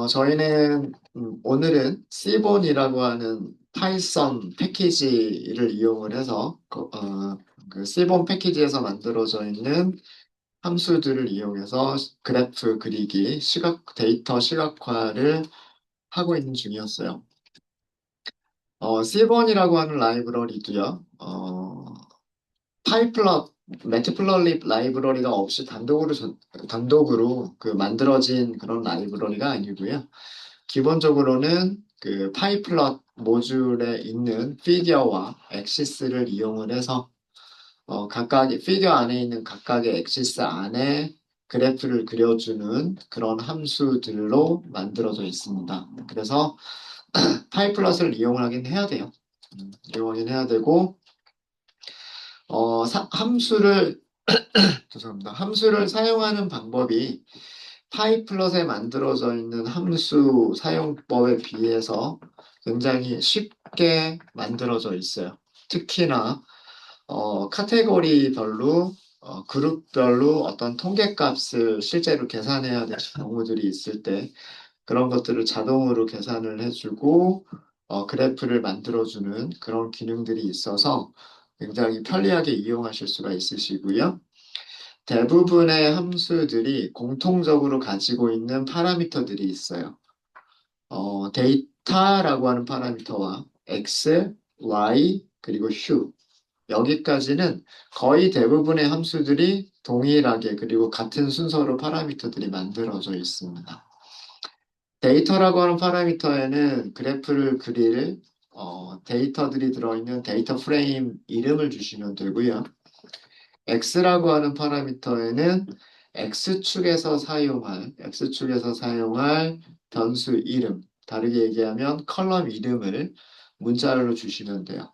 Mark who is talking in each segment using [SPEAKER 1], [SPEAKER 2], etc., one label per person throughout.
[SPEAKER 1] 저희는 오늘은 C본이라고 하는 파이썬 패키지를 이용을 해서 그 C본 패키지에서 만들어져 있는 함수들을 이용해서 그래프 그리기, 데이터 시각화를 하고 있는 중이었어요. C본이라고 하는 라이브러리도요. 파이플럿, 매트플러립 라이브러리가 없이 단독으로 그 만들어진 그런 라이브러리가 아니고요. 기본적으로는 그 파이플럿 모듈에 있는 피겨와 엑시스를 이용을 해서 각각의 피겨 안에 있는 각각의 엑시스 안에 그래프를 그려주는 그런 함수들로 만들어져 있습니다. 그래서 파이플럿을 이용을 하긴 해야 돼요. 이용하긴 해야 되고 함수를 죄송합니다. 함수를 사용하는 방법이 파이플럿에 만들어져 있는 함수 사용법에 비해서 굉장히 쉽게 만들어져 있어요. 특히나 카테고리별로 그룹별로 어떤 통계값을 실제로 계산해야 될 경우들이 있을 때 그런 것들을 자동으로 계산을 해주고 그래프를 만들어주는 그런 기능들이 있어서 굉장히 편리하게 이용하실 수가 있으시고요. 대부분의 함수들이 공통적으로 가지고 있는 파라미터들이 있어요. 데이터라고 하는 파라미터와 x, y, 그리고 hu. 여기까지는 거의 대부분의 함수들이 동일하게 그리고 같은 순서로 파라미터들이 만들어져 있습니다. 데이터라고 하는 파라미터에는 그래프를 그릴 데이터들이 들어있는 데이터 프레임 이름을 주시면 되고요. x라고 하는 파라미터에는 x축에서 사용할 변수 이름, 다르게 얘기하면 컬럼 이름을 문자로 주시면 돼요.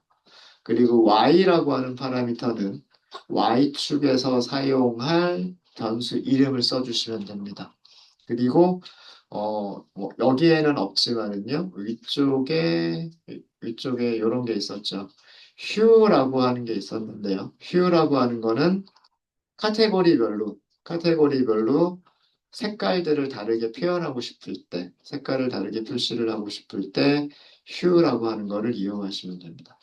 [SPEAKER 1] 그리고 y라고 하는 파라미터는 y축에서 사용할 변수 이름을 써주시면 됩니다. 그리고 뭐 여기에는 없지만은요, 위쪽에 이런 게 있었죠. hue라고 하는 게 있었는데요. hue라고 하는 거는 카테고리별로 색깔들을 다르게 표현하고 싶을 때, 색깔을 다르게 표시를 하고 싶을 때 hue라고 하는 거를 이용하시면 됩니다.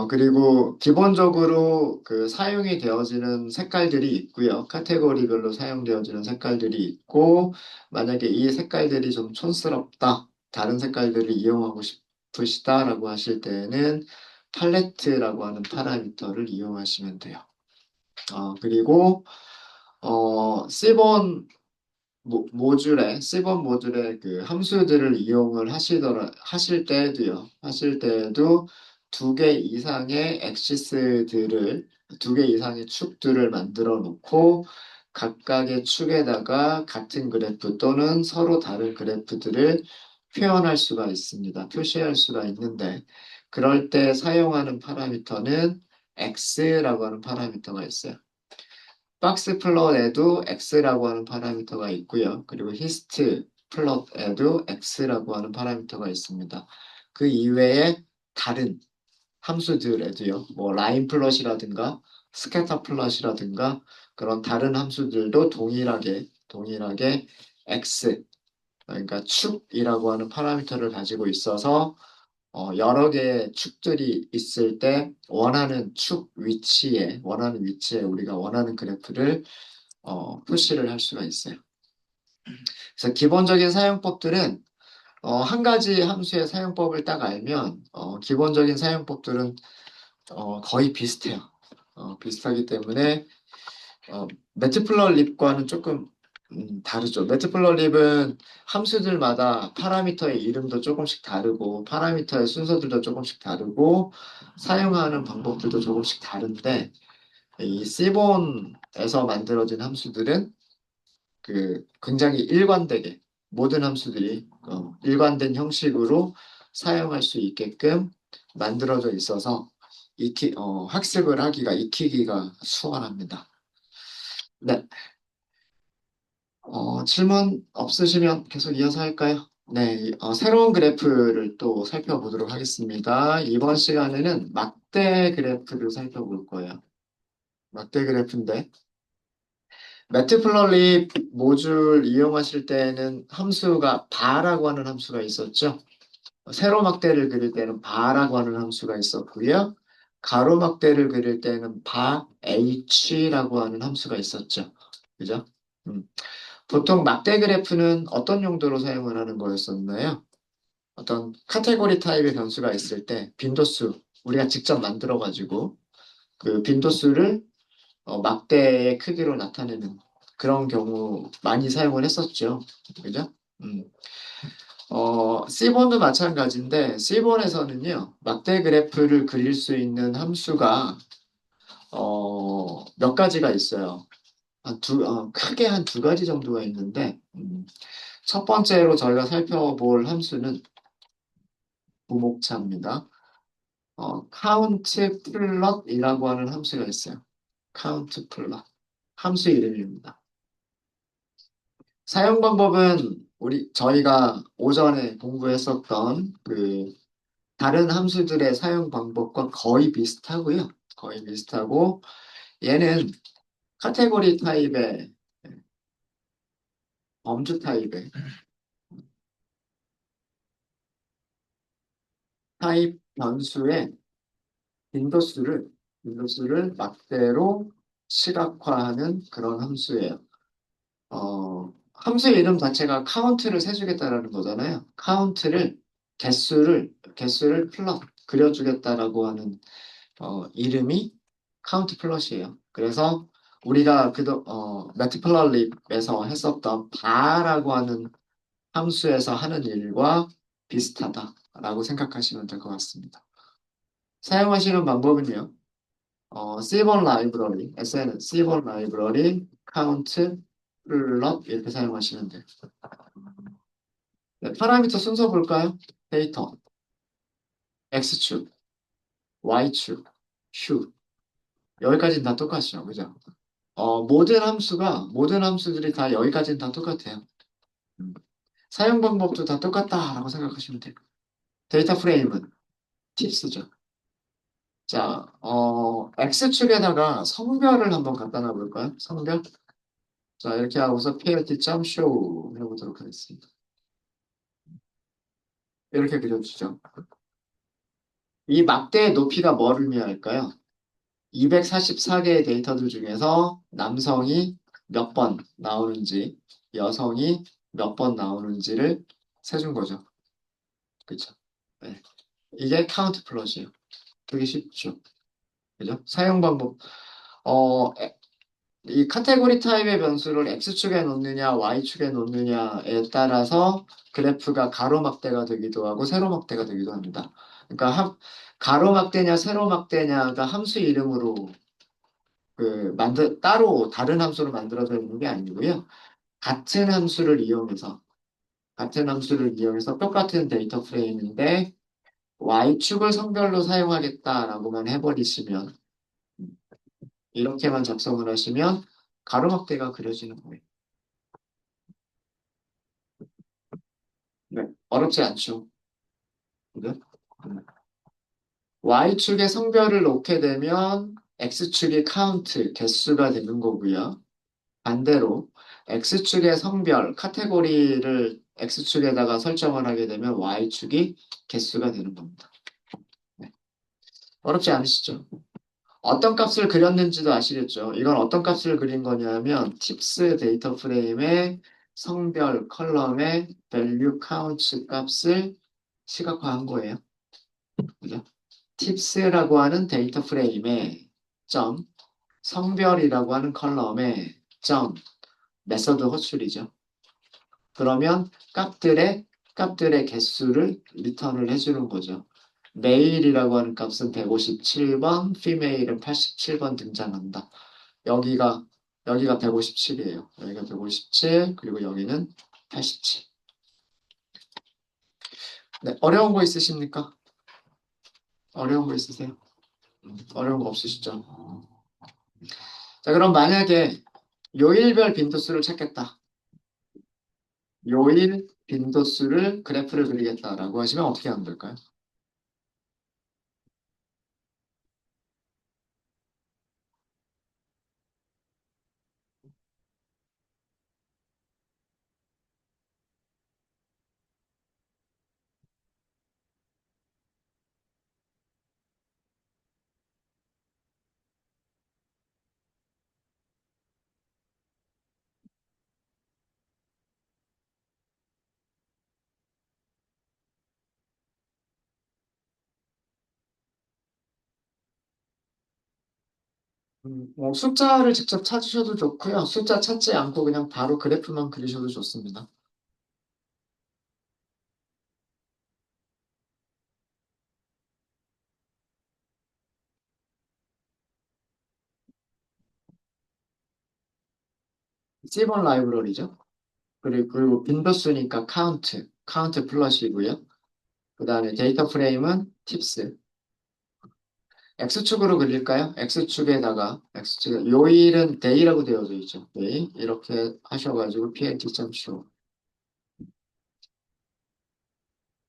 [SPEAKER 1] 그리고 기본적으로 그 사용이 되어지는 색깔들이 있고요. 카테고리별로 사용되어지는 색깔들이 있고, 만약에 이 색깔들이 좀 촌스럽다, 다른 색깔들을 이용하고 싶으시다라고 하실 때에는 팔레트라고 하는 파라미터를 이용하시면 돼요. 그리고 C본 모듈의 그 함수들을 이용을 하실 때에도 두 개 이상의 두 개 이상의 축들을 만들어 놓고 각각의 축에다가 같은 그래프 또는 서로 다른 그래프들을 표현할 수가 있습니다. 표시할 수가 있는데, 그럴 때 사용하는 파라미터는 x라고 하는 파라미터가 있어요. 박스 플롯에도 x라고 하는 파라미터가 있고요. 그리고 히스트 플롯에도 x라고 하는 파라미터가 있습니다. 그 이외에 다른 함수들에도요. 뭐 라인 플롯이라든가 스캐터 플롯이라든가 그런 다른 함수들도 동일하게 x, 그러니까 축이라고 하는 파라미터를 가지고 있어서 여러 개의 축들이 있을 때 원하는 위치에 우리가 원하는 그래프를 표시를 할 수가 있어요. 그래서 기본적인 사용법들은 한 가지 함수의 사용법을 딱 알면 기본적인 사용법들은 거의 비슷해요. 비슷하기 때문에 매트플러립과는 조금 다르죠. 매트플러립은 함수들마다 파라미터의 이름도 조금씩 다르고 파라미터의 순서들도 조금씩 다르고 사용하는 방법들도 조금씩 다른데 이 C본에서 만들어진 함수들은 그 굉장히 일관되게 모든 함수들이 일관된 형식으로 사용할 수 있게끔 만들어져 있어서 학습을 하기가 익히기가 수월합니다. 네, 질문 없으시면 계속 이어서 할까요? 네, 새로운 그래프를 또 살펴보도록 하겠습니다. 이번 시간에는 막대 그래프를 살펴볼 거예요. 막대 그래프인데 매트플러리 모듈 이용하실 때는 함수가 바라고 하는 함수가 있었죠. 세로막대를 그릴 때는 바라고 하는 함수가 있었고요. 가로막대를 그릴 때는 바 h라고 하는 함수가 있었죠. 그죠? 음. 보통 막대 그래프는 어떤 용도로 사용을 하는 거였었나요? 어떤 카테고리 타입의 변수가 있을 때 빈도수 우리가 직접 만들어 가지고 그 빈도수를 막대의 크기로 나타내는 그런 경우 많이 사용을 했었죠. 그죠? 음. C본도 마찬가지인데 C본에서는요. 막대 그래프를 그릴 수 있는 함수가 몇 가지가 있어요. 크게 한 두 가지 정도가 있는데 첫 번째로 저희가 살펴볼 함수는 부목차입니다. count plot이라고 하는 함수가 있어요. count plot. 함수 이름입니다. 사용 방법은 저희가 오전에 공부했었던 그 다른 함수들의 사용 방법과 거의 비슷하고요. 거의 비슷하고 얘는 카테고리 타입의 범주 타입의 타입 변수의 빈도수를 막대로 시각화하는 그런 함수예요. 함수의 이름 자체가 카운트를 세주겠다라는 거잖아요. 개수를 플롯, 그려주겠다라고 하는, 이름이 카운트 플롯이에요. 그래서 우리가 매트플러립에서 했었던 바라고 하는 함수에서 하는 일과 비슷하다라고 생각하시면 될 것 같습니다. 사용하시는 방법은요. C번 라이브러리, SN은 C번 라이브러리, 카운트, 플롯 이렇게 사용하시면 돼요. 네, 파라미터 순서 볼까요? 데이터, X축, Y축, 슈. 여기까지는 다 똑같죠. 그죠? 모든 함수들이 다 여기까지는 다 똑같아요. 음. 사용 방법도 다 똑같다라고 생각하시면 돼요. 데이터 프레임은 팁스죠. 자, X축에다가 성별을 한번 갖다 놔볼까요? 성별? 자, 이렇게 하고서 plt.show 해보도록 하겠습니다. 이렇게 그려주죠. 이 막대의 높이가 뭘 의미할까요? 244개의 데이터들 중에서 남성이 몇 번 나오는지, 여성이 몇 번 나오는지를 세준 거죠. 그쵸? 네. 이게 카운트 플롯이에요. 되게 쉽죠. 그죠? 사용 방법. 어, 이 카테고리 타입의 변수를 X축에 놓느냐, Y축에 놓느냐에 따라서 그래프가 가로막대가 되기도 하고 세로막대가 되기도 합니다. 그러니까 가로막대냐, 세로막대냐가 함수 이름으로 따로 다른 함수로 만들어져 있는 게 아니고요. 같은 함수를 이용해서, 똑같은 데이터 프레임인데 Y축을 성별로 사용하겠다라고만 해버리시면, 이렇게만 작성을 하시면 가로막대가 그려지는 거예요. 네, 어렵지 않죠. 그죠? Y축에 성별을 놓게 되면 X축이 카운트, 개수가 되는 거고요. 반대로 X축의 성별, 카테고리를 X축에다가 설정을 하게 되면 Y축이 개수가 되는 겁니다. 네. 어렵지 않으시죠? 어떤 값을 그렸는지도 아시겠죠? 이건 어떤 값을 그린 거냐면 팁스 데이터 프레임의 성별 컬럼의 value count 값을 시각화한 거예요. 그죠? 팁스라고 하는 데이터 프레임에 점, 성별이라고 하는 컬럼에 점, 메서드 호출이죠. 그러면 값들의 개수를 리턴을 해주는 거죠. 메일이라고 하는 값은 157번, 피메일은 87번 등장한다. 여기가, 여기가 157이에요. 여기가 157, 그리고 여기는 87. 네, 어려운 거 있으십니까? 어려운 거 있으세요? 어려운 거 없으시죠? 자, 그럼 만약에 요일별 빈도수를 찾겠다. 요일 빈도수를 그래프를 그리겠다라고 하시면 어떻게 하면 될까요? 뭐 숫자를 직접 찾으셔도 좋고요. 숫자 찾지 않고 그냥 바로 그래프만 그리셔도 좋습니다. C번 라이브러리죠. 그리고 빈도수니까 카운트 플러시고요. 그 다음에 데이터 프레임은 팁스. X축으로 그릴까요? X축에 요일은 day라고 되어져 있죠. day. 이렇게 하셔가지고 pnt.show.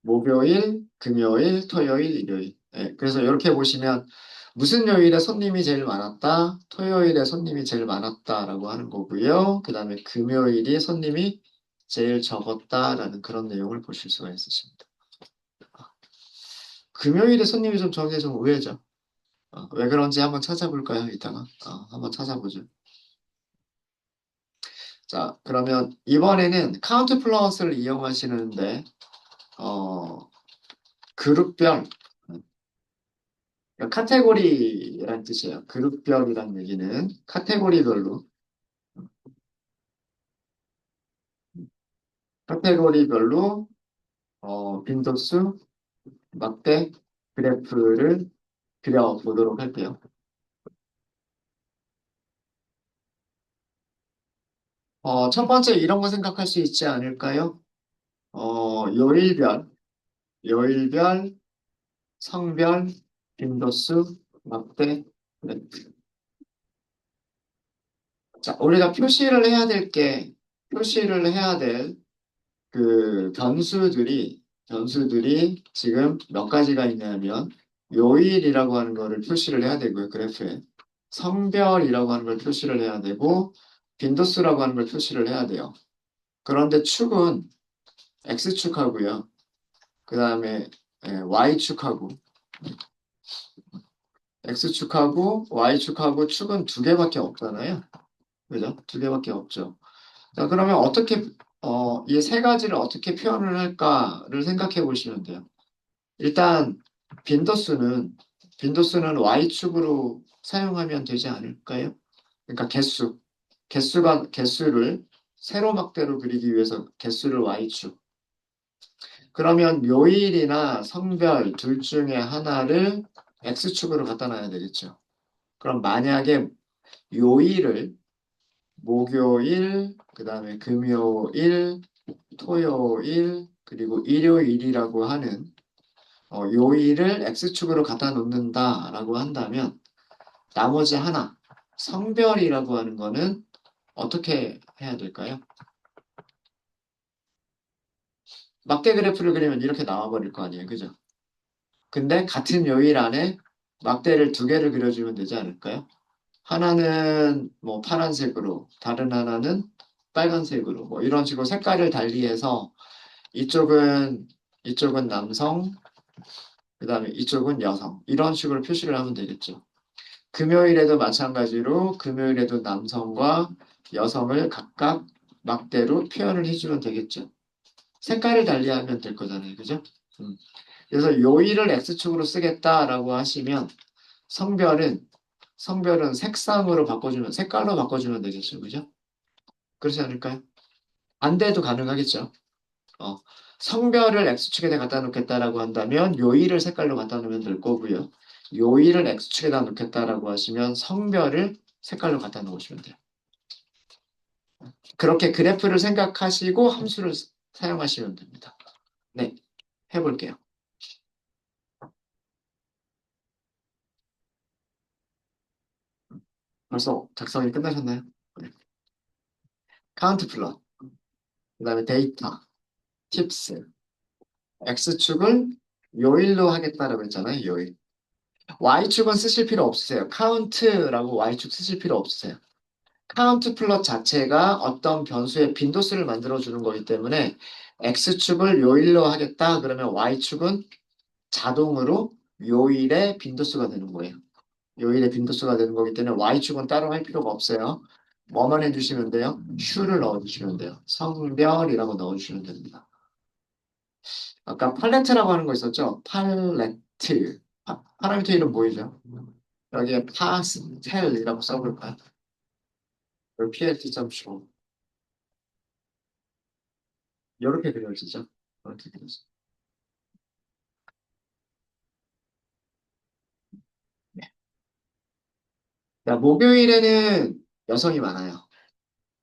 [SPEAKER 1] 목요일, 금요일, 토요일, 일요일. 예, 그래서 이렇게 보시면 무슨 요일에 손님이 제일 많았다, 토요일에 손님이 제일 많았다라고 하는 거고요. 그 다음에 금요일이 손님이 제일 적었다라는 그런 내용을 보실 수가 있으십니다. 금요일에 손님이 좀 적은 게 좀 의외죠. 왜 그런지 한번 찾아볼까요? 이따가 한번 찾아보죠. 자, 그러면 이번에는 카운트 플러스를 이용하시는데 어, 그룹별 카테고리란 뜻이에요. 그룹별이란 얘기는 카테고리별로 빈도수, 막대, 그래프를 그려보도록 할게요. 첫 번째 이런 거 생각할 수 있지 않을까요? 요일별, 요일별, 성별, 빈도수, 막대, 그래프. 자, 우리가 표시를 해야 될 그 변수들이 지금 몇 가지가 있냐면, 요일이라고 하는 거를 표시를 해야 되고요, 그래프에. 성별이라고 하는 걸 표시를 해야 되고, 빈도수라고 하는 걸 표시를 해야 돼요. 그런데 축은 X축하고요. 그 다음에 Y축하고, X축하고 Y축하고 축은 두 개밖에 없잖아요. 그죠? 두 개밖에 없죠. 자, 그러면 이 세 가지를 어떻게 표현을 할까를 생각해 보시면 돼요. 일단, 빈도수는, 빈도수는 Y축으로 사용하면 되지 않을까요? 그러니까 개수를 세로막대로 그리기 위해서 개수를 Y축. 그러면 요일이나 성별 둘 중에 하나를 X축으로 갖다 놔야 되겠죠. 그럼 만약에 요일을 목요일, 그 다음에 금요일, 토요일, 그리고 일요일이라고 하는 요일을 X축으로 갖다 놓는다라고 한다면 나머지 하나, 성별이라고 하는 거는 어떻게 해야 될까요? 막대 그래프를 그리면 이렇게 나와버릴 거 아니에요. 그죠? 근데 같은 요일 안에 막대를 두 개를 그려주면 되지 않을까요? 하나는 뭐 파란색으로, 다른 하나는 빨간색으로, 뭐 이런 식으로 색깔을 달리해서 이쪽은, 이쪽은 남성, 그 다음에 이쪽은 여성. 이런 식으로 표시를 하면 되겠죠. 금요일에도 마찬가지로 금요일에도 남성과 여성을 각각 막대로 표현을 해주면 되겠죠. 색깔을 달리하면 될 거잖아요. 그죠? 음. 그래서 요일을 X축으로 쓰겠다라고 하시면 성별은 성별은 색깔로 바꿔주면 되겠죠. 그죠? 그렇지 않을까요? 반대도 가능하겠죠. 어, 성별을 X축에다 갖다 놓겠다라고 한다면 요일을 색깔로 갖다 놓으면 될 거고요. 요일을 X축에다 놓겠다라고 하시면 성별을 색깔로 갖다 놓으시면 돼요. 그렇게 그래프를 생각하시고 함수를 사용하시면 됩니다. 네, 해볼게요. 벌써 작성이 끝나셨나요? 네. 카운트 플롯, 그 다음에 데이터, 팁스, X축을 요일로 하겠다라고 했잖아요. 요일. Y축은 쓰실 필요 없으세요. 카운트라고 Y축 쓰실 필요 없으세요. 카운트 플롯 자체가 어떤 변수의 빈도수를 만들어주는 거기 때문에 X축을 요일로 하겠다 그러면 Y축은 자동으로 요일의 빈도수가 되는 거예요. 요일의 빈도수가 되는 거기 때문에 Y축은 따로 할 필요가 없어요. 뭐만 해주시면 돼요? 슈를 넣어주시면 돼요. 성별이라고 넣어주시면 됩니다. 아까 팔레트라고 하는 거 있었죠? 팔레트. 파라미터 이름 보이죠? 여기에 파스텔이라고 써볼까요? 여기 PLT.show. 이렇게 그려지죠. 이렇게 그려져. 네. 자, 목요일에는 여성이 많아요.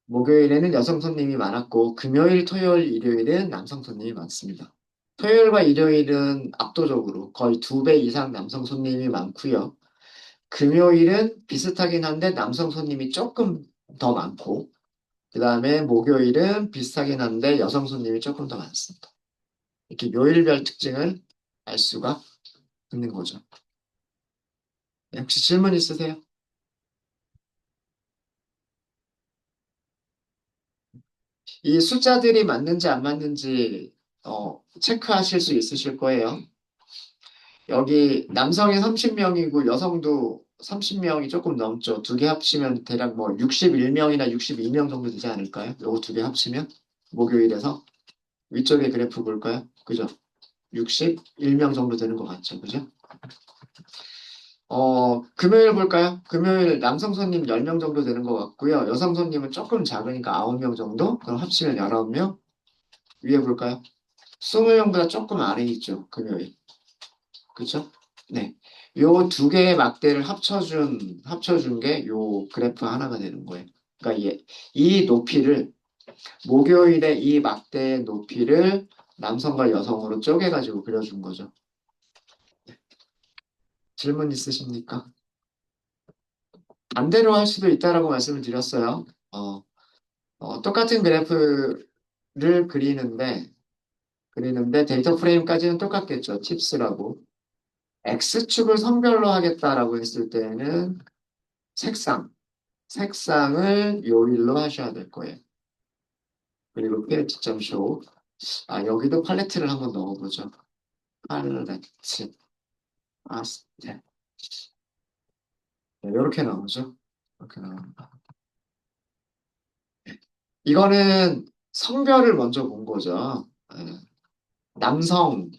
[SPEAKER 1] 목요일에는 여성 손님이 많았고, 금요일, 토요일, 일요일은 남성 손님이 많습니다. 토요일과 일요일은 압도적으로 거의 2배 이상 남성 손님이 많고요. 금요일은 비슷하긴 한데 남성 손님이 조금 더 많고, 그 다음에 목요일은 비슷하긴 한데 여성 손님이 조금 더 많습니다. 이렇게 요일별 특징을 알 수가 있는 거죠. 네, 혹시 질문 있으세요? 이 숫자들이 맞는지 안 맞는지 체크하실 수 있으실 거예요. 여기 남성이 30명이고 여성도 30명이 조금 넘죠. 두 개 합치면 대략 뭐 61명이나 62명 정도 되지 않을까요? 요거 두 개 합치면 목요일에서 위쪽에 그래프 볼까요? 그죠? 61명 정도 되는 것 같죠. 그죠? 금요일 볼까요? 금요일 남성 손님 10명 정도 되는 것 같고요. 여성 손님은 조금 작으니까 9명 정도? 그럼 합치면 19명? 위에 볼까요? 20명보다 조금 아래 있죠. 금요일. 그쵸? 네. 요 두 개의 막대를 합쳐준 게 요 그래프 하나가 되는 거예요. 그러니까 이 높이를, 목요일에 이 막대의 높이를 남성과 여성으로 쪼개가지고 그려준 거죠. 질문 있으십니까? 반대로 할 수도 있다라고 말씀을 드렸어요. 똑같은 그래프를 그리는데 데이터 프레임까지는 똑같겠죠. 칩스라고. X축을 성별로 하겠다라고 했을 때는 색상, 색상을 요일로 하셔야 될 거예요. 그리고 PLT.show. 여기도 팔레트를 한번 넣어보죠. 팔레트, 파스텔. 네, 이렇게 나오죠. 이렇게 나옵니다. 이거는 성별을 먼저 본 거죠. 네. 남성,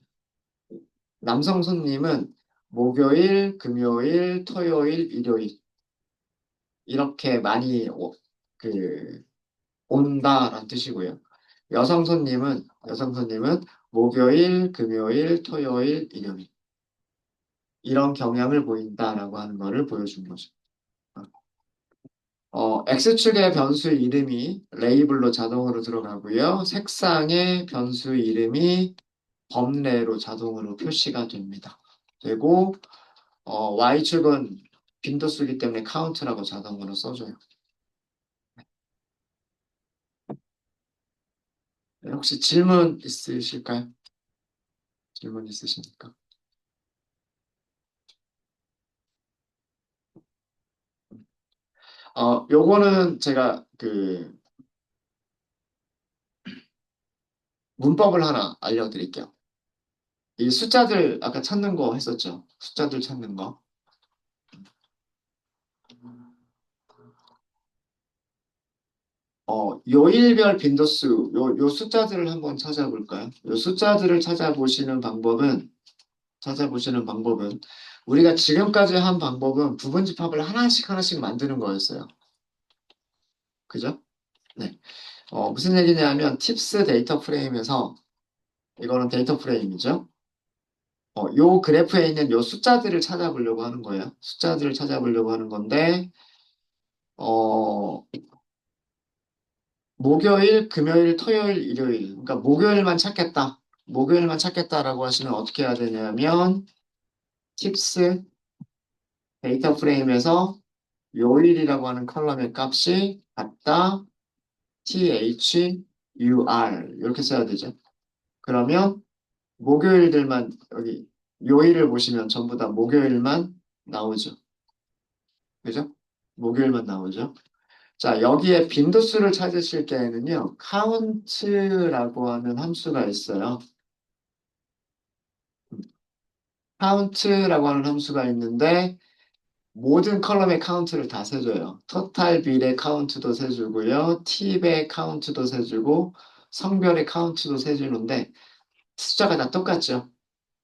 [SPEAKER 1] 남성 손님은 목요일, 금요일, 토요일, 일요일 이렇게 많이 그 온다라는 뜻이고요. 여성 손님은 목요일, 금요일, 토요일, 일요일 이런 경향을 보인다라고 하는 거를 보여준 거죠. X축의 변수 이름이 레이블로 자동으로 들어가고요. 색상의 변수 이름이 범례로 자동으로 표시가 됩니다. 되고 Y축은 빈도수기 때문에 카운트라고 자동으로 써줘요. 네, 혹시 질문 있으실까요? 질문 있으십니까? 요거는 제가 그 문법을 하나 알려드릴게요. 이 숫자들 아까 찾는 거 했었죠? 숫자들 찾는 거. 요일별 빈도수, 요 숫자들을 한번 찾아볼까요? 요 숫자들을 찾아보시는 방법은, 우리가 지금까지 한 방법은 부분집합을 하나씩 하나씩 만드는 거였어요. 그죠? 네. 무슨 얘기냐면, 팁스 데이터 프레임에서, 이거는 데이터 프레임이죠? 요 그래프에 있는 요 숫자들을 찾아보려고 하는 거예요. 숫자들을 찾아보려고 하는 건데, 어, 목요일, 금요일, 토요일, 일요일. 그러니까 목요일만 찾겠다. 목요일만 찾겠다라고 하시면 어떻게 해야 되냐면, 팁스 데이터 프레임에서 요일이라고 하는 컬럼의 값이 같다, THUR 이렇게 써야 되죠. 그러면 목요일들만 여기 요일을 보시면 전부 다 목요일만 나오죠. 그죠? 목요일만 나오죠. 자, 여기에 빈도수를 찾으실 때에는요, count라고 하는 함수가 있어요. count라고 하는 함수가 있는데, 모든 컬럼의 카운트를 다 세줘요. 토탈 빌의 카운트도 세주고요. 팁의 카운트도 세주고, 성별의 카운트도 세주는데, 숫자가 다 똑같죠.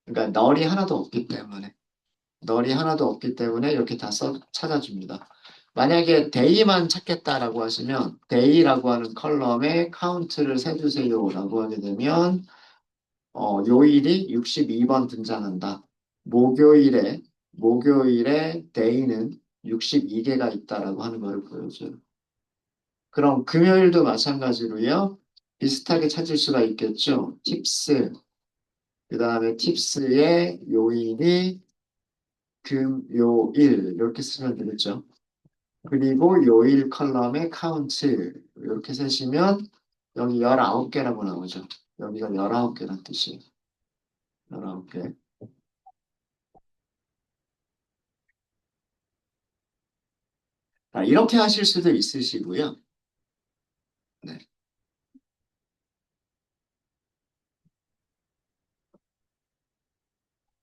[SPEAKER 1] 그러니까 널이 하나도 없기 때문에. 널이 하나도 없기 때문에 이렇게 찾아줍니다. 만약에 데이만 찾겠다라고 하시면 데이라고 하는 컬럼에 카운트를 세주세요라고 하게 되면 요일이 62번 등장한다. 목요일에 데이는 62개가 있다라고 하는 것을 보여줘요. 그럼 금요일도 마찬가지로요. 비슷하게 찾을 수가 있겠죠. 팁스, 그 다음에 팁스의 요일이 금요일 이렇게 쓰면 되겠죠. 그리고 요일 컬럼의 카운트 이렇게 세시면 여기 19개라고 나오죠. 여기가 19개란 뜻이에요. 19개. 자, 이렇게 하실 수도 있으시고요. 네.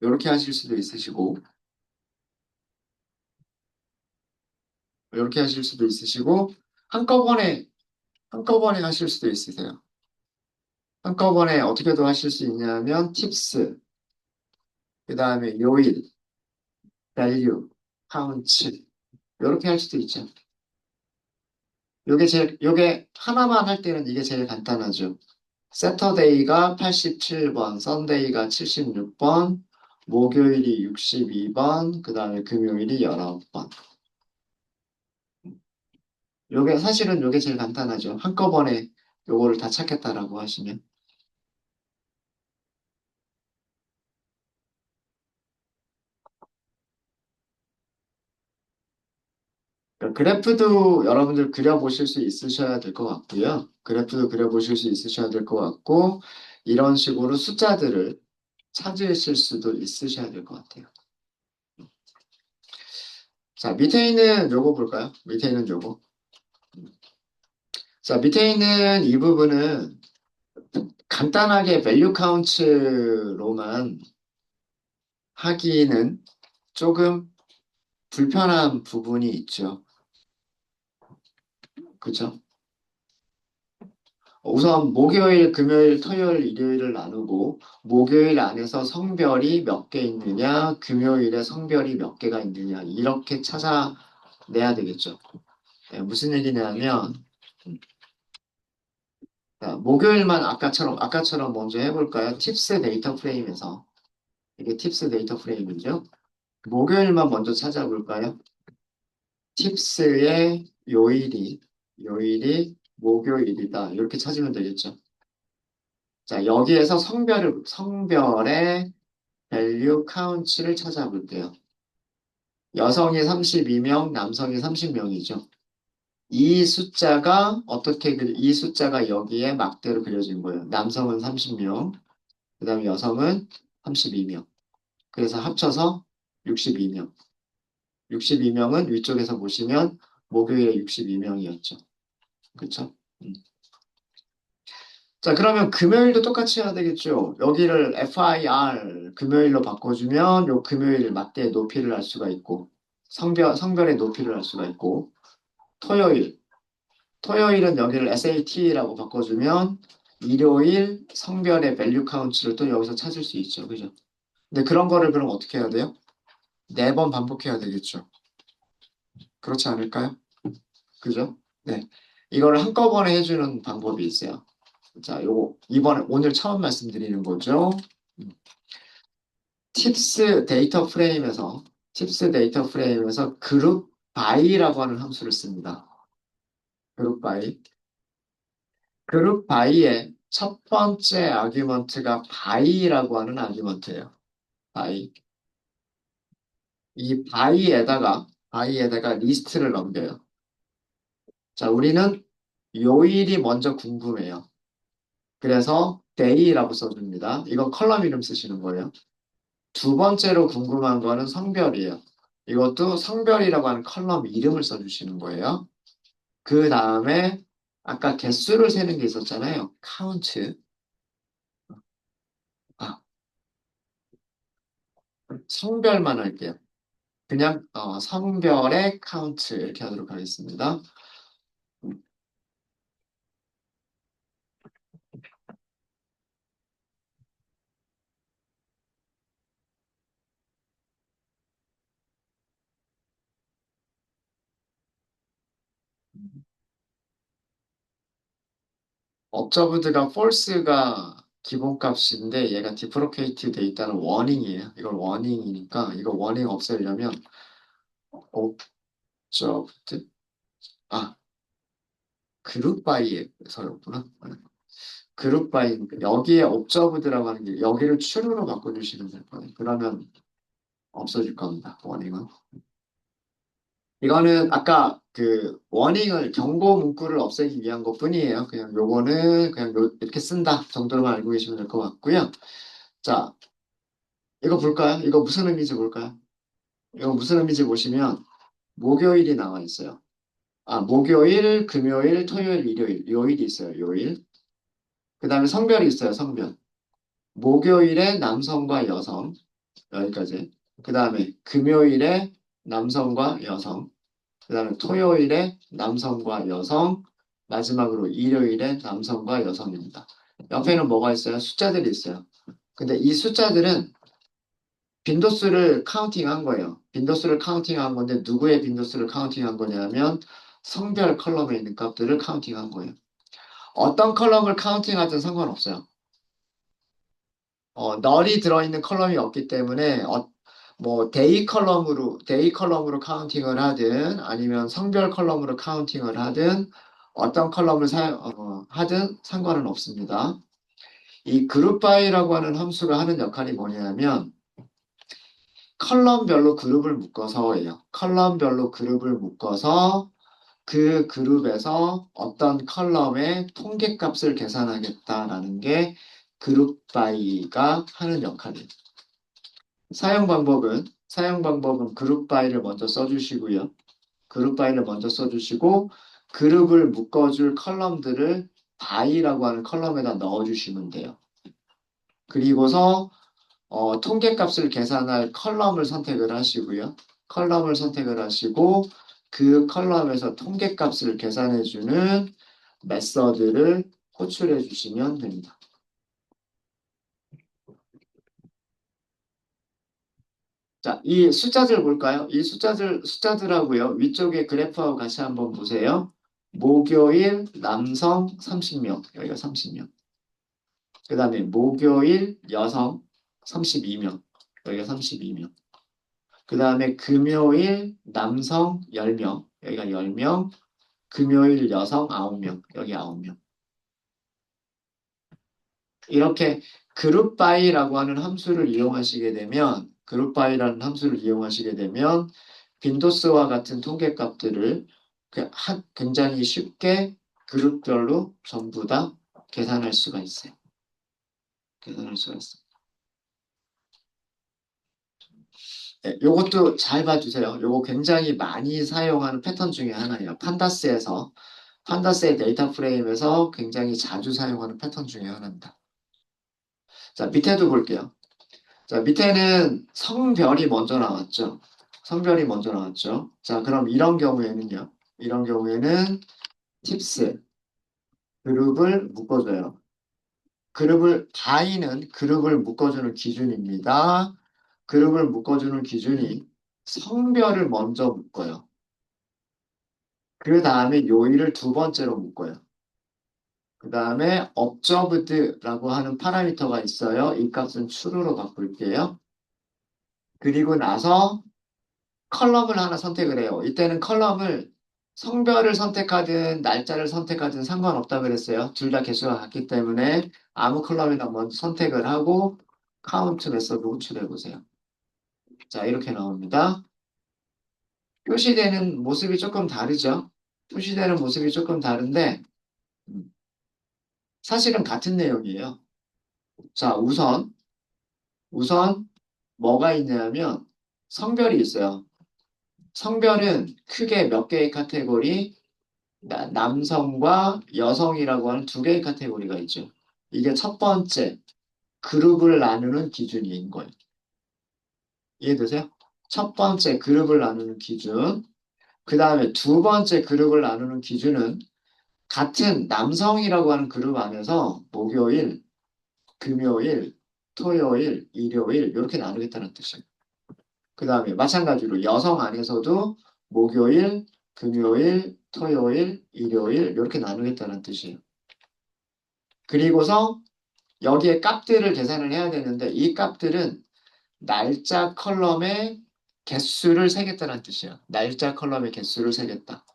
[SPEAKER 1] 이렇게 하실 수도 있으시고, 이렇게 하실 수도 있으시고, 한꺼번에, 한꺼번에 하실 수도 있으세요. 한꺼번에 어떻게도 하실 수 있냐면, 팁스, 그 다음에 요일, 밸류, 카운트, 이렇게 할 수도 있죠. 요게 하나만 할 때는 이게 제일 간단하죠. 세터데이가 87번, 선데이가 76번, 목요일이 62번, 그 다음에 금요일이 19번. 요게 사실은 요게 제일 간단하죠. 한꺼번에 요거를 다 찾겠다라고 하시면. 그러니까 그래프도 여러분들 그려보실 수 있으셔야 될 것 같고요. 그래프도 그려보실 수 있으셔야 될 것 같고, 이런 식으로 숫자들을 찾으실 수도 있으셔야 될 것 같아요. 자, 밑에 있는 요거 볼까요? 밑에 있는 요거. 자, 밑에 있는 이 부분은 간단하게 밸류 카운트로만 하기는 조금 불편한 부분이 있죠. 그죠? 우선 목요일, 금요일, 토요일, 일요일을 나누고 목요일 안에서 성별이 몇 개 있느냐, 금요일에 성별이 몇 개가 있느냐 이렇게 찾아내야 되겠죠. 네, 무슨 얘기냐면 자, 목요일만 아까처럼 먼저 해볼까요? 팁스 데이터 프레임에서 이게 팁스 데이터 프레임이죠. 목요일만 먼저 찾아볼까요? 팁스의 요일이 목요일이다. 이렇게 찾으면 되겠죠. 자, 여기에서 성별의 밸류 카운트를 찾아볼게요. 여성이 32명, 남성이 30명이죠. 이 숫자가 여기에 막대로 그려진 거예요. 남성은 30명, 그 다음에 여성은 32명. 그래서 합쳐서 62명. 62명은 위쪽에서 보시면 목요일에 62명이었죠. 그쵸? 자, 그러면 금요일도 똑같이 해야 되겠죠. 여기를 FIR 금요일로 바꿔주면 요 금요일 맞게 높이를 알 수가 있고 성별의 높이를 알 수가 있고 토요일 토요일은 여기를 SAT라고 바꿔주면 일요일 성별의 밸류 카운트를 또 여기서 찾을 수 있죠. 그죠? 근데 그런 거를 그럼 어떻게 해야 돼요? 4번 반복해야 되겠죠. 그렇지 않을까요? 그죠? 네. 이거를 한꺼번에 해주는 방법이 있어요. 자, 요거 이번에 오늘 처음 말씀드리는 거죠. 팁스 데이터 프레임에서 그룹 바이라고 하는 함수를 씁니다. 그룹 바이. 그룹 바이의 첫 번째 아규먼트가 바이라고 하는 아규먼트예요. 바이. 이 바이에다가 리스트를 넘겨요. 자, 우리는 요일이 먼저 궁금해요. 그래서 day라고 써줍니다. 이건 컬럼 이름 쓰시는 거예요. 두 번째로 궁금한 거는 성별이에요. 이것도 성별이라고 하는 컬럼 이름을 써주시는 거예요. 그 다음에 아까 개수를 세는 게 있었잖아요. 카운트. 아, 성별만 할게요. 그냥 성별의 카운트 이렇게 하도록 하겠습니다. observed가 false가 기본값인데 얘가 디프로케이트 돼 있다는 워닝이에요. 이걸 워닝이니까 이거 워닝 없애려면 observed 아 그룹 바이에서였구나. 그룹 바이 여기에 observed라고 하는 게 여기를 true로 바꿔주시면 될 거예요. 그러면 없어질 겁니다. 워닝은. 이거는 아까 그 워닝을 경고 문구를 없애기 위한 것뿐이에요. 그냥 요거는 그냥 이렇게 쓴다 정도로만 알고 계시면 될 것 같고요. 자, 이거 볼까요? 이거 무슨 의미인지 볼까요? 이거 무슨 의미인지 보시면 목요일이 나와 있어요. 아, 목요일, 금요일, 토요일, 일요일, 요일이 있어요. 요일. 그 다음에 성별이 있어요. 성별. 목요일에 남성과 여성 여기까지. 그 다음에 금요일에 남성과 여성. 그 다음에 토요일에 남성과 여성, 마지막으로 일요일에 남성과 여성입니다. 옆에는 뭐가 있어요? 숫자들이 있어요. 근데 이 숫자들은 빈도수를 카운팅한 거예요. 빈도수를 카운팅한 건데 누구의 빈도수를 카운팅한 거냐면 성별 컬럼에 있는 값들을 카운팅한 거예요. 어떤 컬럼을 카운팅하든 상관없어요. 널이 들어있는 컬럼이 없기 때문에 뭐 데이 컬럼으로 카운팅을 하든 아니면 성별 컬럼으로 카운팅을 하든 어떤 컬럼을 하든 상관은 없습니다. 이 그룹 바이라고 하는 함수가 하는 역할이 뭐냐면 컬럼별로 그룹을 묶어서예요. 컬럼별로 그룹을 묶어서 그 그룹에서 어떤 컬럼의 통계값을 계산하겠다라는 게 그룹 바이가 하는 역할이에요. 사용 방법은 그룹 바이를 먼저 써주시고요. 그룹 바이를 먼저 써주시고 그룹을 묶어줄 컬럼들을 바이라고 하는 컬럼에다 넣어주시면 돼요. 그리고서 통계값을 계산할 컬럼을 선택을 하시고요. 컬럼을 선택을 하시고 그 컬럼에서 통계값을 계산해주는 메서드를 호출해 주시면 됩니다. 자, 이 숫자들 볼까요? 이 숫자들하고요. 위쪽에 그래프하고 같이 한번 보세요. 목요일 남성 30명. 여기가 30명. 그 다음에 목요일 여성 32명. 여기가 32명. 그 다음에 금요일 남성 10명. 여기가 10명. 금요일 여성 9명. 여기 9명. 이렇게 그룹 바이라고 하는 함수를 이용하시게 되면 그룹 바이라는 함수를 이용하시게 되면 빈도수와 같은 통계값들을 굉장히 쉽게 그룹별로 전부 다 계산할 수가 있어요. 계산할 수가 있어요. 네, 요것도 잘 봐주세요. 요거 굉장히 많이 사용하는 패턴 중에 하나예요. 판다스의 데이터 프레임에서 굉장히 자주 사용하는 패턴 중에 하나입니다. 자, 밑에도 볼게요. 자, 밑에는 성별이 먼저 나왔죠. 성별이 먼저 나왔죠. 자, 그럼 이런 경우에는요. 이런 경우에는 팁스, 그룹을 묶어줘요. 바이는 그룹을 묶어주는 기준입니다. 그룹을 묶어주는 기준이 성별을 먼저 묶어요. 그 다음에 요일을 두 번째로 묶어요. 그 다음에 observed라고 하는 파라미터가 있어요. 이 값은 true로 바꿀게요. 그리고 나서 컬럼을 하나 선택을 해요. 이때는 컬럼을 성별을 선택하든 날짜를 선택하든 상관없다 그랬어요. 둘 다 개수가 같기 때문에 아무 컬럼이나 먼저 선택을 하고 카운트 메서드 호출해 보세요. 자, 이렇게 나옵니다. 표시되는 모습이 조금 다르죠? 표시되는 모습이 조금 다른데 음, 사실은 같은 내용이에요. 자, 우선 뭐가 있냐면 성별이 있어요. 성별은 크게 몇 개의 카테고리 남성과 여성이라고 하는 두 개의 카테고리가 있죠. 이게 첫 번째 그룹을 나누는 기준인 거예요. 이해되세요? 첫 번째 그룹을 나누는 기준. 그 다음에 두 번째 그룹을 나누는 기준은 같은 남성이라고 하는 그룹 안에서 목요일, 금요일, 토요일, 일요일 이렇게 나누겠다는 뜻이에요. 그 다음에 마찬가지로 여성 안에서도 목요일, 금요일, 토요일, 일요일 이렇게 나누겠다는 뜻이에요. 그리고서 여기에 값들을 계산을 해야 되는데 이 값들은 날짜 컬럼의 개수를 세겠다는 뜻이에요. 날짜 컬럼의 개수를 세겠다.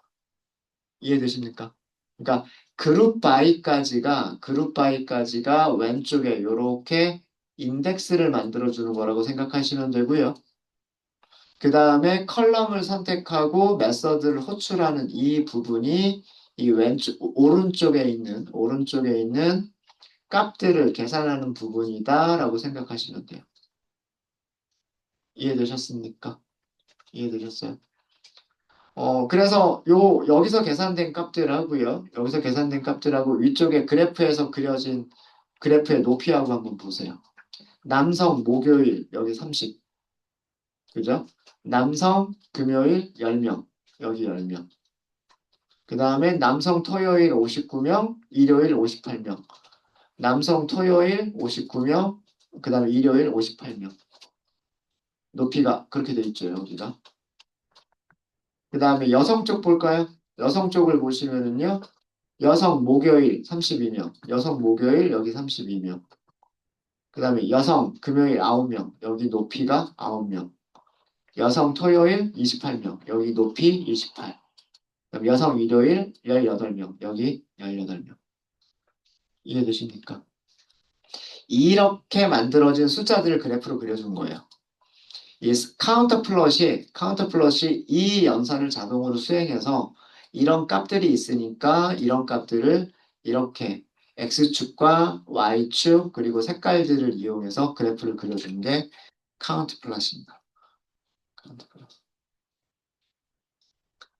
[SPEAKER 1] 이해되십니까? 그러니까 그룹 바이까지가 왼쪽에 이렇게 인덱스를 만들어 주는 거라고 생각하시면 되고요. 그 다음에 컬럼을 선택하고 메서드를 호출하는 이 부분이 이 왼쪽 오른쪽에 있는 값들을 계산하는 부분이다라고 생각하시면 돼요. 이해되셨습니까? 이해되셨어요? 그래서 여기서 계산된 값들하고요. 여기서 계산된 값들하고 위쪽에 그래프에서 그려진 그래프의 높이하고 한번 보세요. 남성 목요일 여기 30. 그죠? 남성 금요일 10명. 여기 10명. 그 다음에 남성 토요일 59명, 일요일 58명. 남성 토요일 59명, 그 다음에 일요일 58명. 높이가 그렇게 돼 있죠, 여기가. 그 다음에 여성 쪽 볼까요? 여성 쪽을 보시면은요. 여성 목요일 32명, 여성 목요일 여기 32명. 그 다음에 여성 금요일 9명, 여기 높이가 9명. 여성 토요일 28명, 여기 높이 28. 그럼 여성 일요일 18명, 여기 18명. 이해되십니까? 이렇게 만들어진 숫자들을 그래프로 그려준 거예요. 이 카운터 플롯이 이 연산을 자동으로 수행해서 이런 값들이 있으니까 이런 값들을 이렇게 X축과 Y축 그리고 색깔들을 이용해서 그래프를 그려주는 게 카운트 플롯입니다. 카운트 플롯.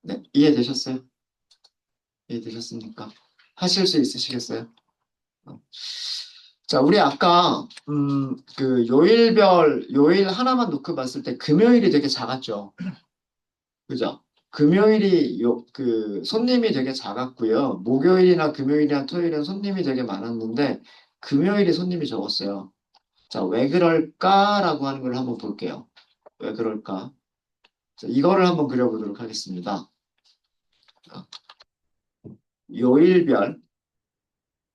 [SPEAKER 1] 네, 이해되셨어요? 이해되셨습니까? 하실 수 있으시겠어요? 어. 자, 우리 아까 그 요일 하나만 놓고 봤을 때 금요일이 되게 작았죠. 그죠? 금요일이 그 손님이 되게 작았고요. 목요일이나 금요일이나 토요일은 손님이 되게 많았는데 금요일이 손님이 적었어요. 자, 왜 그럴까라고 하는 걸 한번 볼게요. 왜 그럴까? 자, 이거를 한번 그려보도록 하겠습니다. 자, 요일별,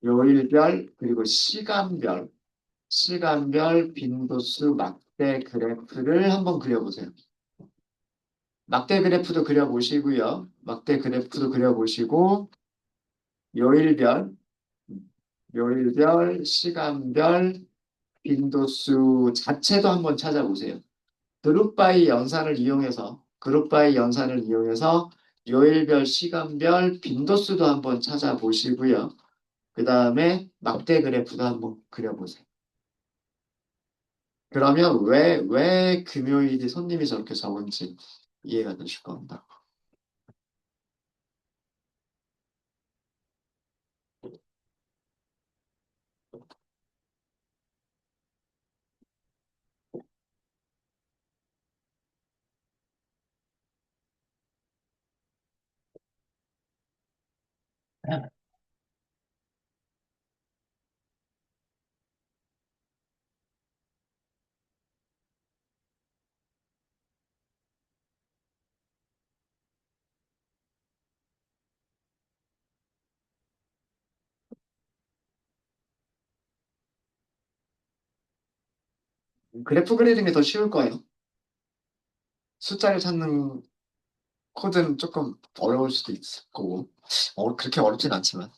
[SPEAKER 1] 요일별, 그리고 시간별 빈도수 막대 그래프를 한번 그려보세요. 막대 그래프도 그려보시고요. 막대 그래프도 그려보시고 요일별, 요일별, 시간별, 빈도수 자체도 한번 찾아보세요. 그룹바이 연산을 이용해서 요일별, 시간별, 빈도수도 한번 찾아보시고요. 그 다음에 막대 그래프도 한번 그려보세요. 그러면 왜 금요일이 손님이 저렇게 적은지 이해가 되실 겁니다. 그래프 그리는 게 더 쉬울 거예요. 숫자를 찾는 코드는 조금 어려울 수도 있을 거고, 그렇게 어렵진 않지만.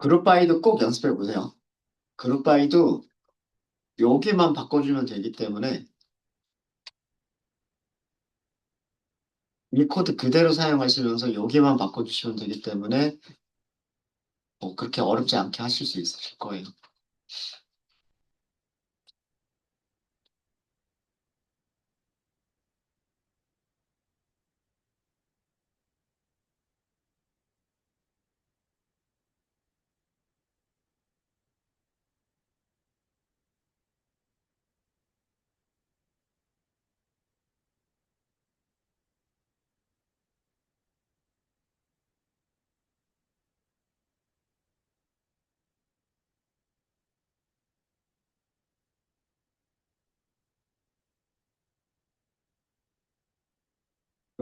[SPEAKER 1] 그룹바이도 꼭 연습해 보세요. 그룹바이도 여기만 바꿔주면 되기 때문에 이 코드 그대로 사용하시면서 여기만 바꿔주시면 되기 때문에 그렇게 어렵지 않게 하실 수 있으실 거예요.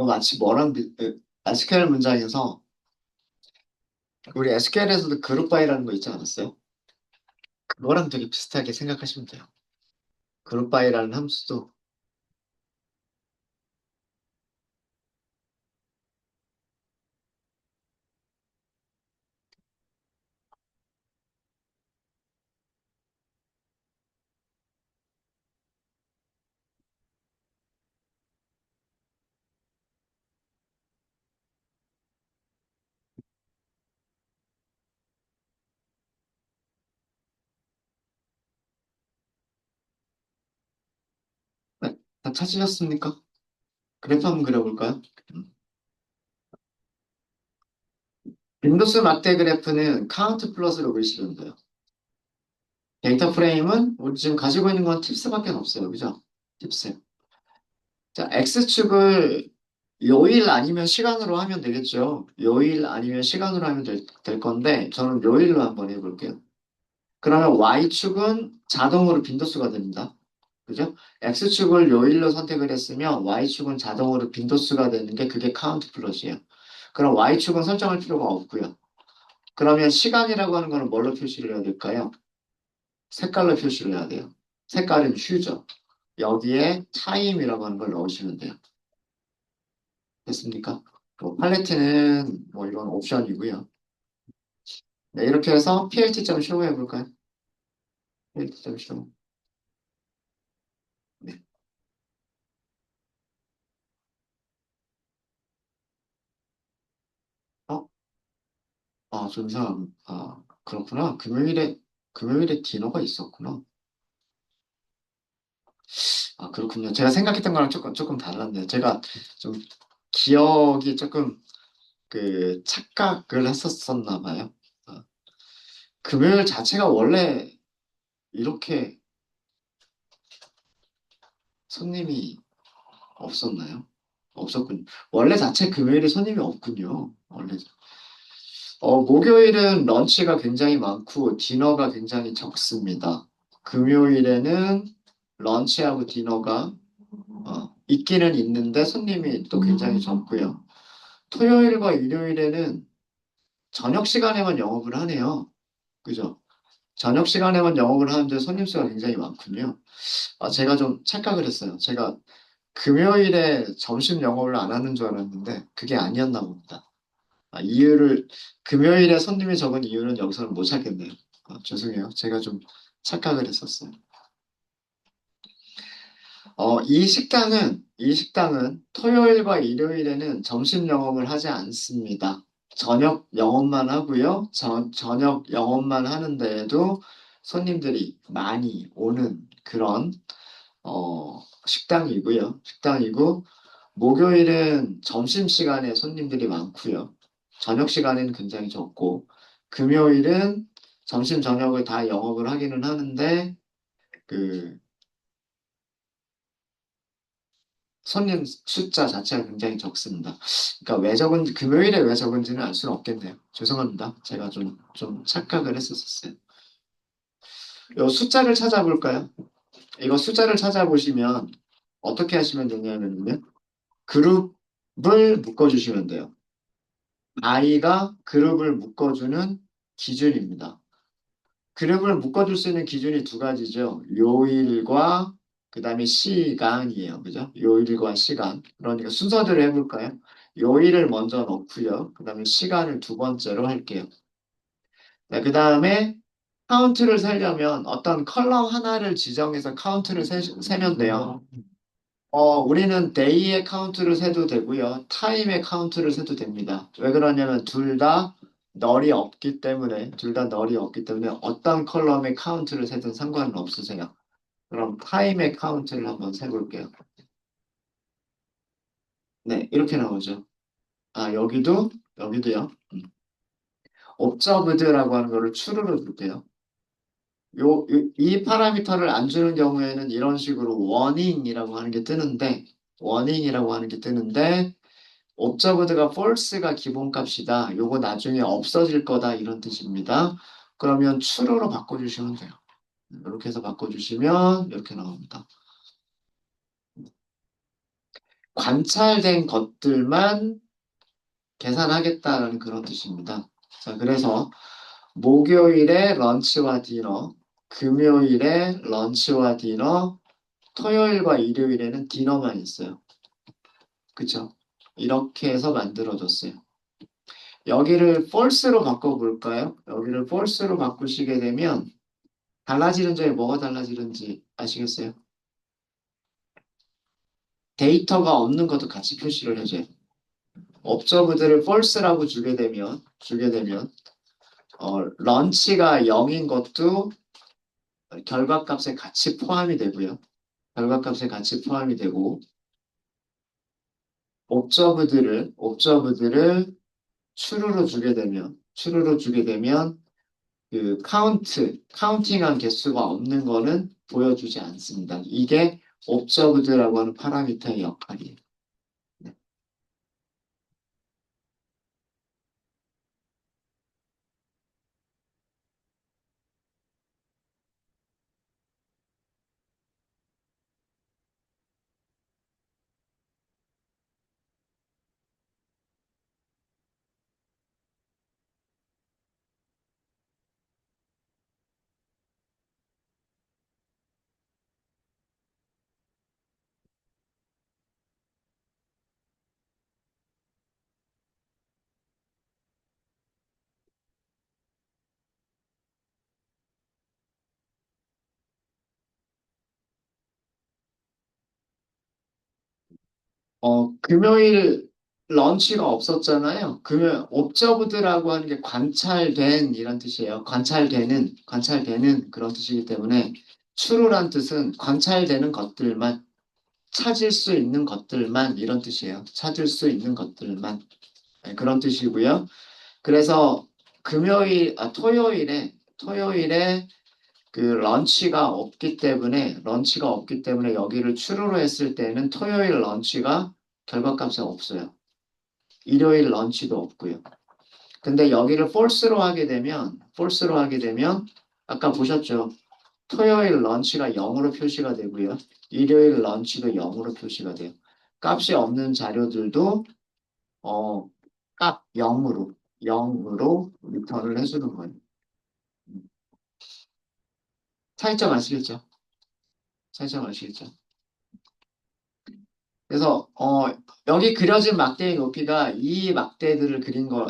[SPEAKER 1] 이거 마치 SQL 문장에서 우리 SQL에서도 그룹 바이라는 거 있지 않았어요? 그거랑 되게 비슷하게 생각하시면 돼요. 그룹 바이라는 함수도 네, 다 찾으셨습니까? 그래프 한번 그려볼까요? 음. 빈도수 막대 그래프는 카운트 플러스로 그리시면 돼요. 데이터 프레임은 우리 지금 가지고 있는 건 팁스밖에 없어요. 그죠? 팁스. 자, X축을 요일 아니면 시간으로 하면 되겠죠. 요일 아니면 시간으로 하면 될 건데, 저는 요일로 한번 해볼게요. 그러면 Y축은 자동으로 빈도수가 됩니다. 그죠? X축을 요일로 선택을 했으면 Y축은 자동으로 빈도수가 되는 게 그게 카운트 플롯이에요. 그럼 Y축은 설정할 필요가 없고요. 그러면 시간이라고 하는 거는 뭘로 표시를 해야 될까요? 색깔로 표시를 해야 돼요. 색깔은 휴죠. 여기에 타임이라고 하는 걸 넣으시면 돼요. 됐습니까? 팔레트는 뭐 이건 옵션이고요. 네, 이렇게 해서 plt.show 해볼까요? plt.show. 네. 어? 준상. 그렇구나. 금요일에 디너가 있었구나. 그렇군요. 제가 생각했던 거랑 조금 달랐네요. 제가 좀 기억이 조금 착각을 했었었나 봐요. 아, 금요일 자체가 원래 이렇게 손님이 없었나요? 없었군요. 원래 자체 금요일에 손님이 없군요. 원래. 목요일은 런치가 굉장히 많고 디너가 굉장히 적습니다. 금요일에는 런치하고 디너가 있기는 있는데 손님이 또 굉장히 적고요. 토요일과 일요일에는 저녁 시간에만 영업을 하네요. 그죠? 저녁 시간에만 영업을 하는데 손님 수가 굉장히 많군요. 제가 좀 착각을 했어요. 제가 금요일에 점심 영업을 안 하는 줄 알았는데 그게 아니었나 봅니다. 이유를 금요일에 손님이 적은 이유는 여기서는 못 찾겠네요. 죄송해요. 제가 좀 착각을 했었어요. 이 식당은 토요일과 일요일에는 점심 영업을 하지 않습니다. 저녁 영업만 하고요. 저녁 영업만 하는데에도 손님들이 많이 오는 그런 식당이고, 목요일은 점심시간에 손님들이 많고요. 저녁 시간에는 굉장히 적고, 금요일은 점심, 저녁을 다 영업을 하기는 하는데, 그, 손님 숫자 자체가 굉장히 적습니다. 그러니까 금요일에 왜 적은지는 알 수는 없겠네요. 죄송합니다. 제가 좀 착각을 했었어요. 이 숫자를 찾아볼까요? 이거 숫자를 찾아보시면 어떻게 하시면 되냐면요. 그룹을 묶어주시면 돼요. i가 그룹을 묶어주는 기준입니다. 그룹을 묶어줄 수 있는 기준이 두 가지죠. 요일과 그 다음에 시간이에요. 그죠? 요일과 시간. 그러니까 순서대로 해볼까요? 요일을 먼저 넣고요. 그 다음에 시간을 두 번째로 할게요. 네, 그 다음에 카운트를 세려면 어떤 컬럼 하나를 지정해서 카운트를 세면 돼요. 우리는 데이의 카운트를 세도 되고요. 타임의 카운트를 세도 됩니다. 왜 그러냐면 둘 다 널이 없기 때문에 어떤 컬럼의 카운트를 세든 상관은 없으세요. 그럼 타임의 카운트를 한번 세볼게요. 네, 이렇게 나오죠. 여기도요. observed라고 하는 거를 true로 줄게요. 이 파라미터를 안 주는 경우에는 이런 식으로 warning이라고 하는 게 뜨는데, observed가 false가 기본값이다. 요거 나중에 없어질 거다. 이런 뜻입니다. 그러면 true로 바꿔주시면 돼요. 이렇게 해서 바꿔주시면 이렇게 나옵니다. 관찰된 것들만 계산하겠다라는 그런 뜻입니다. 자, 그래서 목요일에 런치와 디너, 금요일에 런치와 디너, 토요일과 일요일에는 디너만 있어요. 그쵸? 이렇게 해서 만들어졌어요. 여기를 false로 바꿔볼까요? 여기를 false로 바꾸시게 되면 달라지는 점이 뭐가 달라지는지 아시겠어요? 데이터가 없는 것도 같이 표시를 해줘요. observed를 false라고 주게 되면 런치가 0인 것도 결과값에 같이 포함이 되고요. 결과값에 같이 포함이 되고 observed를 추루로 주게 되면 그 카운팅한 개수가 없는 거는 보여주지 않습니다. 이게 observed라고 하는 파라미터의 역할이에요. 네. 금요일 런치가 없었잖아요. 금요일 observed라고 하는 게 관찰된 이런 뜻이에요. 관찰되는 그런 뜻이기 때문에 true란 뜻은 관찰되는 것들만 찾을 수 있는 것들만 이런 뜻이에요. 찾을 수 있는 것들만 네, 그런 뜻이고요. 그래서 토요일에 그 런치가 없기 때문에 여기를 추루로 했을 때는 토요일 런치가 결과값에 없어요. 일요일 런치도 없고요. 근데 여기를 false로 하게 되면 아까 보셨죠? 토요일 런치가 0으로 표시가 되고요. 일요일 런치도 0으로 표시가 돼요. 값이 없는 자료들도 어, 값 0으로 리턴을 해주는 거예요. 차이점 아시겠죠? 차이점 아시겠죠? 그래서 여기 그려진 막대의 높이가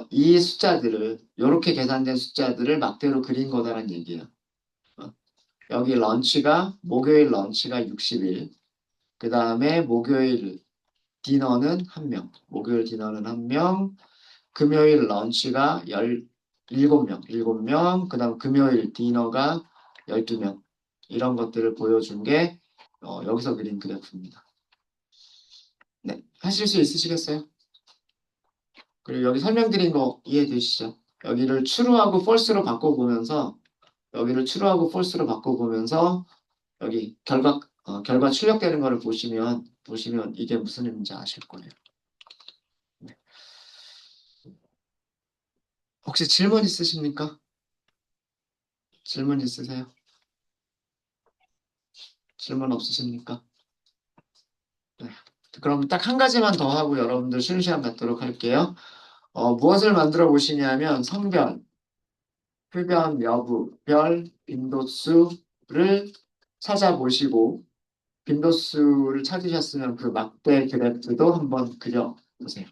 [SPEAKER 1] 이 숫자들을 이렇게 계산된 숫자들을 막대로 그린 거다라는 얘기예요. 어, 여기 목요일 런치가 60일, 그 다음에 목요일 디너는 한 명, 금요일 런치가 7명, 그 다음 금요일 디너가 12명. 이런 것들을 보여준 게 여기서 그린 그래프입니다. 네, 하실 수 있으시겠어요? 그리고 여기 설명드린 거 이해되시죠? 여기를 추루하고 폴스로 바꿔보면서 여기 결과 출력되는 거를 보시면 이게 무슨 의미인지 아실 거예요. 네. 혹시 질문 있으십니까? 질문 있으세요? 질문 없으십니까? 네. 그럼 딱 한 가지만 더 하고 여러분들 쉬는 시간 갖도록 할게요. 무엇을 만들어 보시냐면 성별, 흡연 여부, 별, 빈도수를 찾아보시고 빈도수를 찾으셨으면 그 막대 그래프도 한번 그려보세요.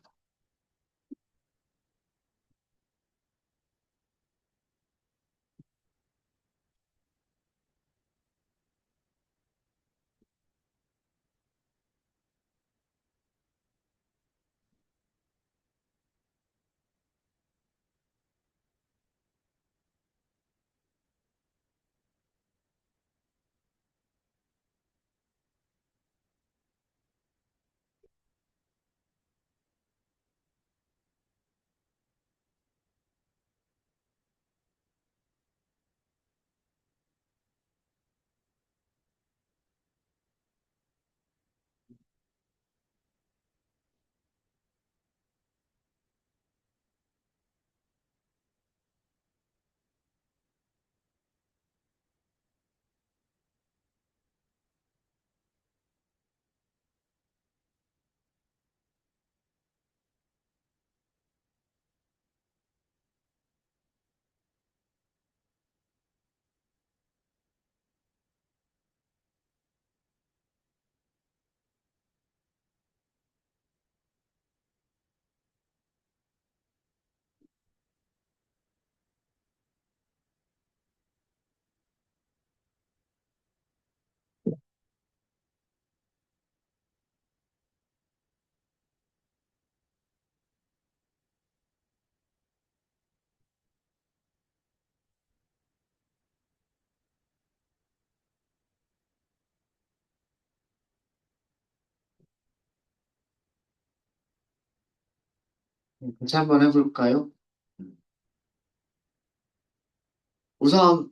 [SPEAKER 1] 같이 한번 해볼까요? 우선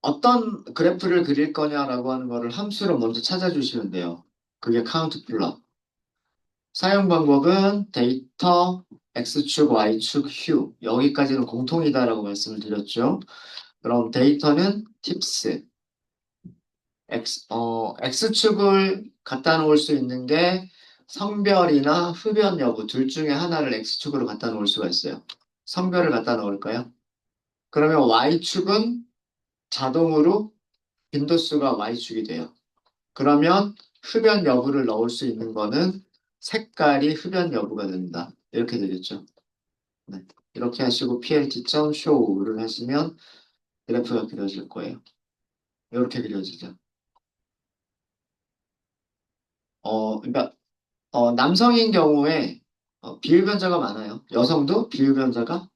[SPEAKER 1] 어떤 그래프를 그릴 거냐라고 하는 거를 함수로 먼저 찾아주시면 돼요. 그게 카운트 플롯. 사용 방법은 데이터, X축, Y축, 휴. 여기까지는 공통이다라고 말씀을 드렸죠. 그럼 데이터는 팁스. X축을 갖다 놓을 수 있는 게 성별이나 흡연 여부 둘 중에 하나를 X축으로 갖다 놓을 수가 있어요. 성별을 갖다 놓을까요? 그러면 Y축은 자동으로 빈도수가 Y축이 돼요. 그러면 흡연 여부를 넣을 수 있는 거는 색깔이 흡연 여부가 된다. 이렇게 되겠죠. 네. 이렇게 하시고 plt.show를 하시면 그래프가 그려질 거예요. 이렇게 그려지죠. 그러니까 남성인 경우에 비흡연자가 많아요. 여성도 비흡연자가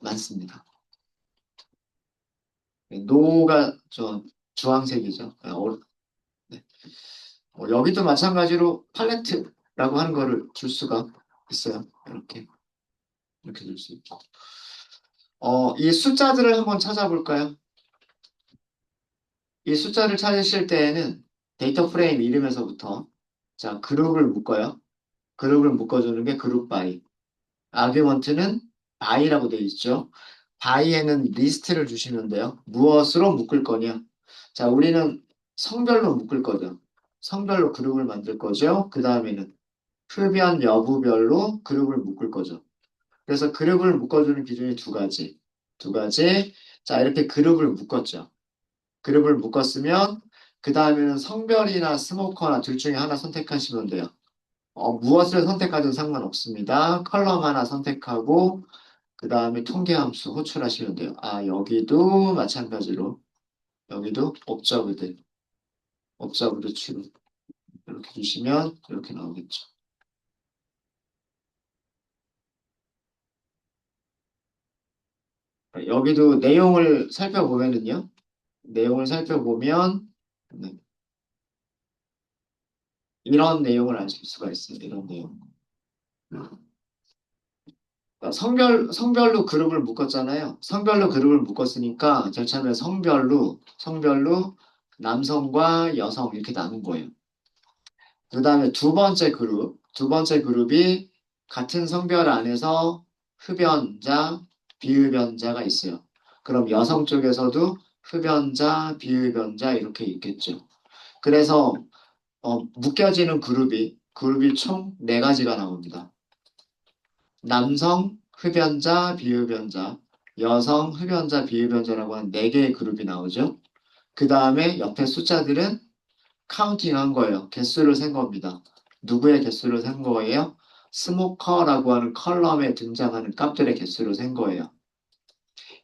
[SPEAKER 1] 많습니다. 네, 노가 저 주황색이죠. 네. 여기도 마찬가지로 팔레트라고 하는 거를 줄 수가 있어요. 이렇게 줄 수 있고. 이 숫자들을 한번 찾아볼까요? 이 숫자를 찾으실 때에는 데이터 프레임 이름에서부터 자, 그룹을 묶어요. 그룹을 묶어주는 게 그룹 바이. 아규먼트는 바이라고 되어 있죠. 바이에는 리스트를 주시면 돼요. 무엇으로 묶을 거냐? 자, 우리는 성별로 묶을 거죠. 성별로 그룹을 만들 거죠. 그 다음에는 흡연 여부별로 그룹을 묶을 거죠. 그래서 그룹을 묶어주는 기준이 두 가지. 두 가지. 자, 이렇게 그룹을 묶었죠. 그룹을 묶었으면 그 다음에는 성별이나 스모커나 둘 중에 하나 선택하시면 돼요. 무엇을 선택하든 상관없습니다. 컬럼 하나 선택하고 그 다음에 통계함수 호출하시면 돼요. 아, 여기도 마찬가지로 여기도 옵저브드 추 이렇게 주시면 이렇게 나오겠죠. 여기도 내용을 살펴보면은요. 내용을 살펴보면 네, 이런 내용을 아실 수가 있어요. 이런 내용. 그러니까 성별로 그룹을 묶었잖아요. 성별로 그룹을 묶었으니까 제일 처음에 성별로 남성과 여성 이렇게 나눈 거예요. 그 다음에 두 번째 그룹이 같은 성별 안에서 흡연자, 비흡연자가 있어요. 그럼 여성 쪽에서도 흡연자, 비흡연자 이렇게 있겠죠. 그래서 묶여지는 그룹이 총 네 가지가 나옵니다. 남성, 흡연자, 비흡연자, 여성, 흡연자, 비흡연자라고 하는 네 개의 그룹이 나오죠. 그 다음에 옆에 숫자들은 카운팅 한 거예요. 개수를 센 겁니다. 누구의 개수를 센 거예요? 스모커라고 하는 컬럼에 등장하는 값들의 개수를 센 거예요.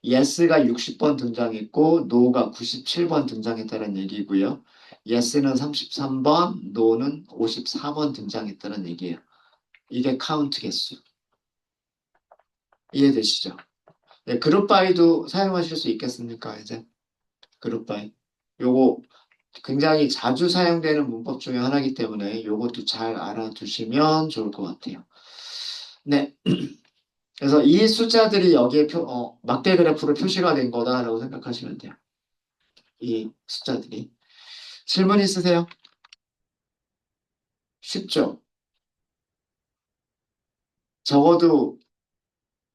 [SPEAKER 1] yes가 60번 등장했고 no가 97번 등장했다는 얘기고요. yes는 33번, no는 54번 등장했다는 얘기예요. 이게 카운트 개수. 이해되시죠? 네, 그룹바이도 사용하실 수 있겠습니까? 이제 그룹바이. 요거 굉장히 자주 사용되는 문법 중에 하나이기 때문에 요것도 잘 알아두시면 좋을 것 같아요. 네. 그래서 이 숫자들이 여기에 막대 그래프로 표시가 된 거다라고 생각하시면 돼요. 이 숫자들이. 질문 있으세요? 쉽죠? 적어도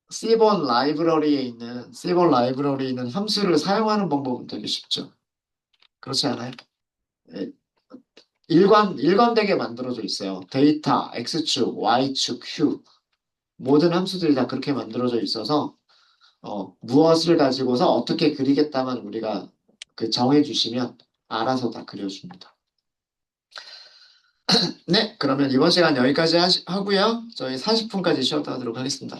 [SPEAKER 1] C 본 라이브러리에 있는 함수를 사용하는 방법은 되게 쉽죠. 그렇지 않아요? 네. 일관되게 만들어져 있어요. 데이터, X축, Y축, 휴. 모든 함수들이 다 그렇게 만들어져 있어서 무엇을 가지고서 어떻게 그리겠다만 우리가 그 정해주시면 알아서 다 그려줍니다. 네, 그러면 이번 시간 여기까지 하고요. 저희 40분까지 쉬었다 하도록 하겠습니다.